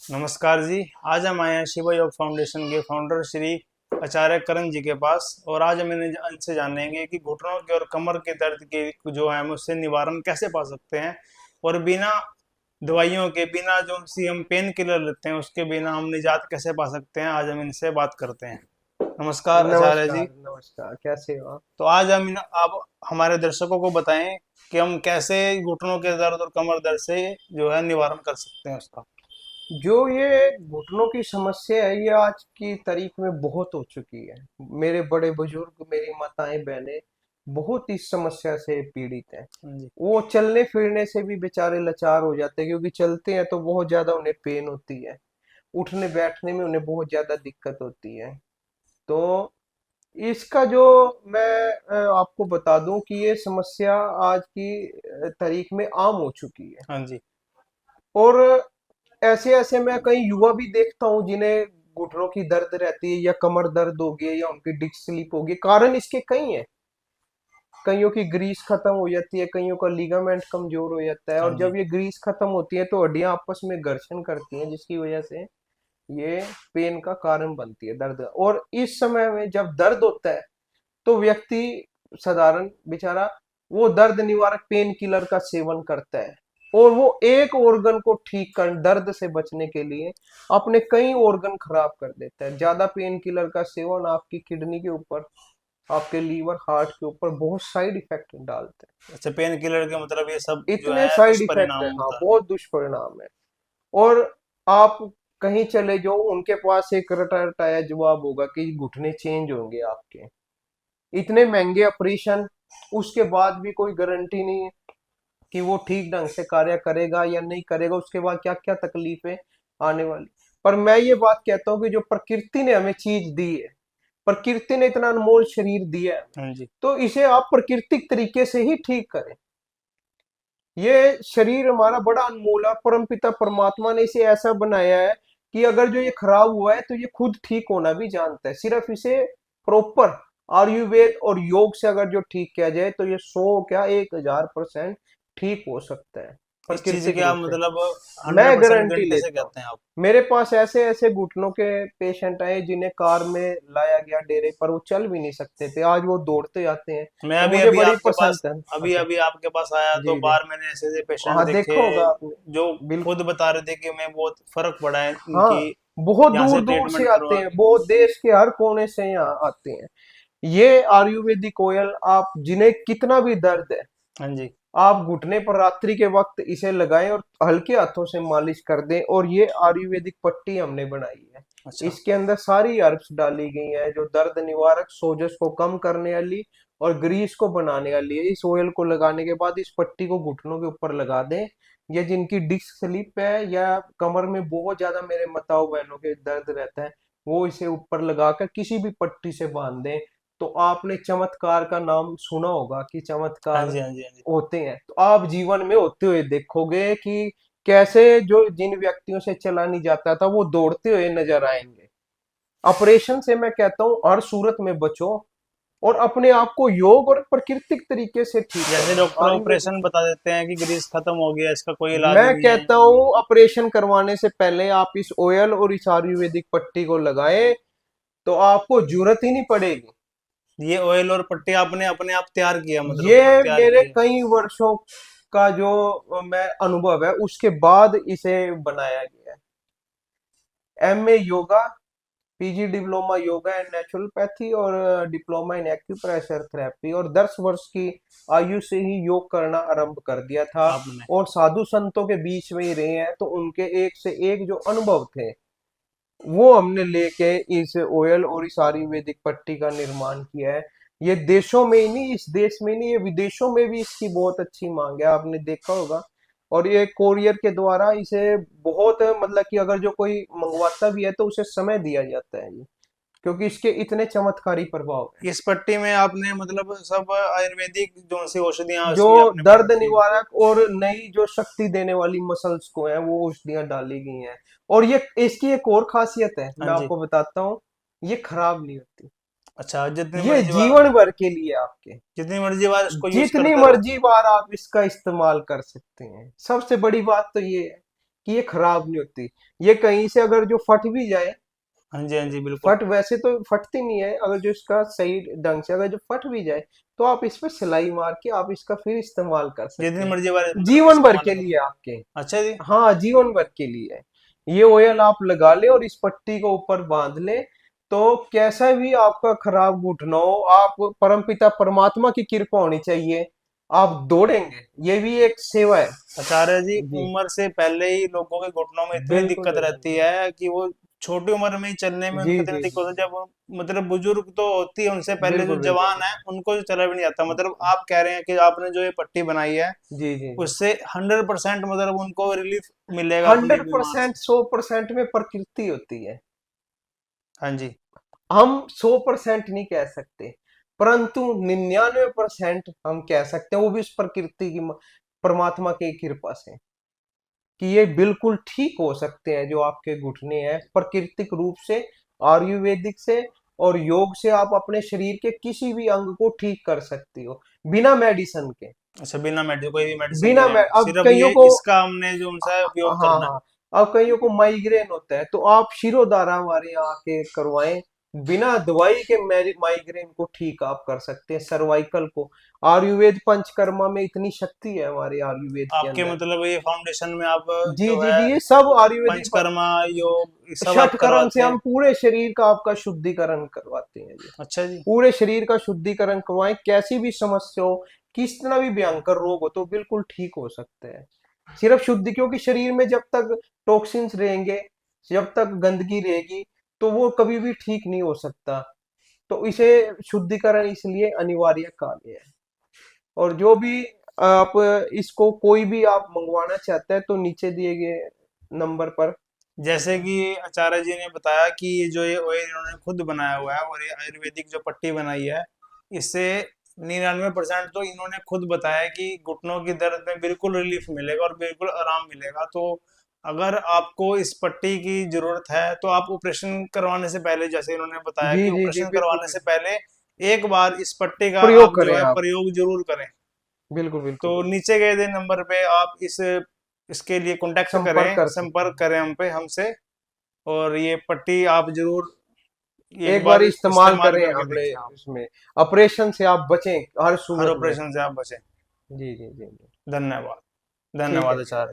नमस्कार जी। आज हम आए हैं शिवा योग फाउंडेशन के फाउंडर श्री आचार्य करण जी के पास और आज हम इनसे जानेंगे कि घुटनों के और कमर के दर्द के जो है हम उससे निवारण कैसे पा सकते हैं और बिना दवाइयों के, बिना जो सी हम पेन किलर लेते हैं उसके बिना हम निजात कैसे पा सकते हैं। आज हम इनसे बात करते हैं। नमस्कार आचार्य जी। नमस्कार नमस्कार, कैसे हो आप? तो आज आप हमारे दर्शकों को बताएं कि हम कैसे घुटनों के दर्द और कमर दर्द से जो है निवारण कर सकते हैं उसका। जो ये घुटनों की समस्या है, ये आज की तारीख में बहुत हो चुकी है। मेरे बड़े बुजुर्ग, मेरी माताएं बहनें बहुत इस समस्या से पीड़ित हैं। हाँ जी। वो चलने फिरने से भी बेचारे लाचार हो जाते हैं, क्योंकि चलते हैं तो बहुत ज्यादा उन्हें पेन होती है। उठने बैठने में उन्हें बहुत ज्यादा दिक्कत होती है। तो इसका जो मैं आपको बता दूं कि ये समस्या आज की तारीख में आम हो चुकी है। हाँ जी। और ऐसे ऐसे मैं कई युवा भी देखता हूँ जिन्हें घुटनों की दर्द रहती है, या कमर दर्द हो गई है, या उनकी डिस्क स्लिप होगी। कारण इसके कई हैं। कईयों की ग्रीस खत्म हो जाती है, कईयों का लिगामेंट कमजोर हो जाता है, हाँ और जी। जब ये ग्रीस खत्म होती है तो हड्डियां आपस में घर्षण करती हैं, जिसकी वजह से ये पेन का कारण बनती है, दर्द। और इस समय में जब दर्द होता है तो व्यक्ति साधारण बेचारा वो दर्द निवारक पेन किलर का सेवन करता है, और वो एक ऑर्गन को ठीक कर, दर्द से बचने के लिए अपने कई ऑर्गन खराब कर देता है। ज्यादा पेन किलर का सेवन आपकी किडनी के ऊपर, आपके लीवर, हार्ट के ऊपर बहुत साइड इफेक्ट डालते अच्छा, पेन किलर के मतलब ये सब हैं। जो इतने है साइड इफेक्ट है, दुष्परिणाम हाँ, होता है। बहुत दुष्परिणाम है। और आप कहीं चले जाओ, उनके पास एक रटा रटाया जवाब होगा कि घुटने चेंज होंगे आपके। इतने महंगे ऑपरेशन, उसके बाद भी कोई गारंटी नहीं है कि वो ठीक ढंग से कार्य करेगा या नहीं करेगा। उसके बाद क्या क्या तकलीफें आने वाली। पर मैं ये बात कहता हूँ कि जो प्रकृति ने हमें चीज दी है, प्रकृति ने इतना अनमोल शरीर दिया है, हाँ जी। तो इसे आप प्राकृतिक तरीके से ही ठीक करें। ये शरीर हमारा बड़ा अनमोल है। परमपिता परमात्मा ने इसे ऐसा बनाया है कि अगर जो ये खराब हुआ है तो ये खुद ठीक होना भी जानता है। सिर्फ इसे प्रॉपर आयुर्वेद और योग से अगर जो ठीक किया जाए तो ये 100 क्या 1000% ठीक हो सकता है, इस चीज प्राकृतिक के आप रूप से। मतलब मैं 100% गारंटी गारंटी से लेता हूँ। कहते हैं आप? मेरे पास ऐसे ऐसे घुटनों के पेशेंट आए जिन्हें कार में लाया गया डेरे पर, वो चल भी नहीं सकते थे, आज वो दौड़ते आते हैं। मैं तो अभी मुझे अभी बड़ी आपके पास पसंद है। अभी अच्छा। अभी आपके पास आया तो जी जी। बाहर मैंने ऐसे ऐसे पेशेंट हाँ, देखे देखा होगा आपने। जो खुद बिल्कुल। बता रहे थे कि मैं बहुत फर्क पड़ा है हाँ, इनकी बहुत यहाँ से दूर दूर से ट्रीटमेंट आते करवा हैं, के। बहुत देश के हर कोने से यहाँ आते हैं। ये आयुर्वेदिक ऑयल, आप जिन्हें कितना भी दर्द है, हाँ जी। आप घुटने पर रात्रि के वक्त इसे लगाएं और हल्के हाथों से मालिश कर दें। और ये आयुर्वेदिक पट्टी हमने बनाई है। अच्छा। इसके अंदर सारी हर्ब्स डाली गई हैं जो दर्द निवारक, सोजश को कम करने वाली और ग्रीस को बनाने वाली है। इस ऑयल को लगाने के बाद इस पट्टी को घुटनों के ऊपर लगा दें। या जिनकी डिस्क स्लिप है या कमर में बहुत ज्यादा, मेरे माताओं बहनों के दर्द रहता है, वो इसे ऊपर लगाकर किसी भी पट्टी से बांध दें। तो आपने चमत्कार का नाम सुना होगा कि हाँ चमत्कार जी। हाँ जी। हाँ जी। होते हैं, तो आप जीवन में होते हुए देखोगे कि कैसे जो जिन व्यक्तियों से चला नहीं जाता था वो दौड़ते हुए नजर आएंगे। ऑपरेशन से मैं कहता हूँ हर सूरत में बचो, और अपने आप को योग और प्राकृतिक तरीके से ठीक जैसे करो, डॉक्टर आयुर्वेदिक। ऑपरेशन बता देते हैं कि ग्रीस खत्म हो गया, इसका कोई इलाज मैं नहीं है। कहता हूँ ऑपरेशन करवाने से पहले आप इस ऑयल और इस आयुर्वेदिक पट्टी को लगाए, तो आपको जरूरत ही नहीं पड़ेगी। ये ऑयल और पट्टी आपने अपने आप तैयार किया, मतलब ये खुद तैयार मेरे किया? कई वर्षों का जो मैं अनुभव है, उसके बाद इसे बनाया गया है। MA yoga, PG diploma yoga and naturopathy, और डिप्लोमा इन एक्यूप्रेशर थेरेपी, और 10 वर्ष की आयु से ही योग करना आरंभ कर दिया था। आपने? और साधु संतों के बीच में ही रहे हैं, तो उनके एक से एक जो अनुभव थे वो हमने लेके इस ऑयल और इस आयुर्वेदिक पट्टी का निर्माण किया है। ये देशों में ही नहीं, इस देश में नहीं, ये विदेशों में भी इसकी बहुत अच्छी मांग है, आपने देखा होगा। और ये कोरियर के द्वारा इसे बहुत, मतलब कि अगर जो कोई मंगवाता भी है तो उसे समय दिया जाता है ये, क्योंकि इसके इतने चमत्कारी प्रभाव हैं। इस पट्टी में आपने मतलब सब आयुर्वेदिक जो सी औषधियां जो उसकी आपने भर दर्द रखी है? निवारक और नई जो शक्ति देने वाली मसल्स को है, वो औषधियां डाली गई हैं। और ये इसकी एक और खासियत है, हाँ मैं जी। आपको बताता हूँ। ये खराब नहीं होती। अच्छा, जितनी ये मर्जी बार, जीवन भर के लिए आपके, जितनी मर्जी बार इसको यूज जितनी करते रहो। मर्जी बार आप इसका इस्तेमाल कर सकते हैं। सबसे बड़ी बात तो ये है कि ये खराब नहीं होती। ये कहीं से अगर जो फट भी जाए, हाँ जी, हाँ जी, बिल्कुल। फट वैसे तो फटती नहीं है, अगर जो इसका सही ढंग से अगर जो फट भी जाए तो आप इस पर सिलाई मार के आप इसका फिर इस्तेमाल कर सकते जितनी हैं, मर्जी बार मतलब जीवन भर इस्तेमाल के कर। लिए आपके। अच्छा जी। हाँ, जीवन भर के लिए है। ये ऑयल आप लगा ले और इस पट्टी को ऊपर बांध ले, तो कैसा भी आपका खराब घुटना हो, आप परमपिता परमात्मा की कृपा होनी चाहिए, आप दौड़ेंगे। ये भी एक सेवा है। आचार्य जी, जी, उम्र से पहले ही लोगों के घुटनों में इतनी बिल्कुल दिक्कत बिल्कुल। रहती है कि वो छोटी उम्र में ही चलने में जी उनको इतनी जी दिक्कत जी, होती है। जब वो मतलब बुजुर्ग तो होती है, उनसे पहले जो बिल्कुल बिल्कुल जवान है उनको जो चला भी नहीं आता। मतलब आप कह रहे हैं कि आपने जो ये पट्टी बनाई है जी जी जी। उससे 100% मतलब उनको रिलीफ मिलेगा अपनी 100%, 100% में प्रकृति होती है। हाँ जी। हम 100% नहीं कह सकते, परंतु 99% हम कह सकते हैं, वो भी उस प्रकृति की परमात्मा की कृपा से, कि ये बिल्कुल ठीक हो सकते हैं। जो आपके घुटने हैं प्राकृतिक रूप से, आयुर्वेदिक से और योग से आप अपने शरीर के किसी भी अंग को ठीक कर सकती हो, बिना मेडिसिन के। अच्छा, बिना मेडिसिन, कोई भी मेडिसिन बिना नहीं है, अब सिर्फ कईयों ये को, इसका हमने जो उनसा है उपयोग हाँ करना है। हाँ, अब कईयों को माइग्रेन होता है, तो आप शिरोधारा हमारे यहाँ आके करवाएं, बिना दवाई के माइग्रेन को ठीक आप कर सकते हैं, सर्वाइकल को। आयुर्वेद पंचकर्मा में इतनी शक्ति है हमारे आयुर्वेद के आपके अंदर। मतलब ये फाउंडेशन में आप जी जो जी है जी, ये सब आयुर्वेदिक पंचकर्मा योग ये सब आप षटकर्म से करवाते हम हैं। पूरे शरीर का आपका शुद्धिकरण करवाते हैं जी। अच्छा जी। पूरे शरीर का शुद्धिकरण करवाएं, कैसी भी समस्या हो, कितना भी भयंकर रोग हो, तो बिल्कुल ठीक हो सकते हैं सिर्फ शुद्धि। क्योंकि शरीर में जब तक टॉक्सिन्स रहेंगे, जब तक गंदगी रहेगी, तो वो कभी भी ठीक नहीं हो सकता। तो इसे शुद्धिकरण इसलिए अनिवार्य कार्य है। और जो भी आप इसको कोई भी आप मंगवाना चाहते हैं, तो नीचे दिए गए नंबर पर। जैसे कि आचार्य जी ने बताया कि ये जो ये ऑयल इन्होंने खुद बनाया हुआ है और ये आयुर्वेदिक जो पट्टी बनाई है, इससे 99% तो इन्होंने खुद बताया कि घुटनों की दर्द में बिल्कुल रिलीफ मिलेगा और बिल्कुल आराम मिलेगा। तो अगर आपको इस पट्टी की जरूरत है तो आप ऑपरेशन करवाने से पहले, जैसे इन्होंने बताया जी कि जी जी, ऑपरेशन बिल्कुल करवाने से बिल्कुल। पहले एक बार इस पट्टी का प्रयोग आप जो करें है आप। प्रयोग जरूर करें। बिल्कुल तो बिल्कुल बिल्कुल। नीचे गए गए नंबर पे आप इसके लिए कांटेक्ट संपर्क करें, कर सकते संपर्क हैं। करें हमसे। और ये पट्टी आप जरूर एक एक बार बार इस्तेमाल इस्तेमाल करें करके हमने, देखिए आप। इसमें ऑपरेशन से आप बचें हर हर सूरत में। ऑपरेशन से आप बचें। जी जी जी जी। धन्यवाद। ठीक है धन्यवाद जी। आचार्य।